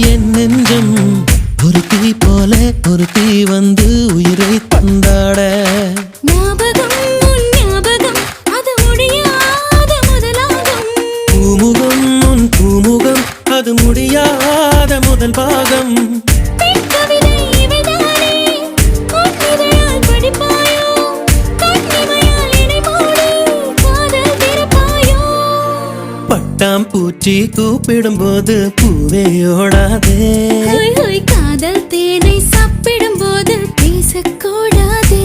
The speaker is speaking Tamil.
என் நெஞ்சம் ஒரு தீ போல ஒரு தீ வந்து உயிரை தந்தாட ஞாபகம் உன் ஞாபகம் அது முடியாத முதலாகும் பூமுகம் உன் பூமுகம் அது முடியாத முதல் பாகம் பட்டாம் பூச்சி கூப்பிடும் போது பூவே ஓடாதே காதல் தேனை சாப்பிடும் போது பேசக்கூடாதே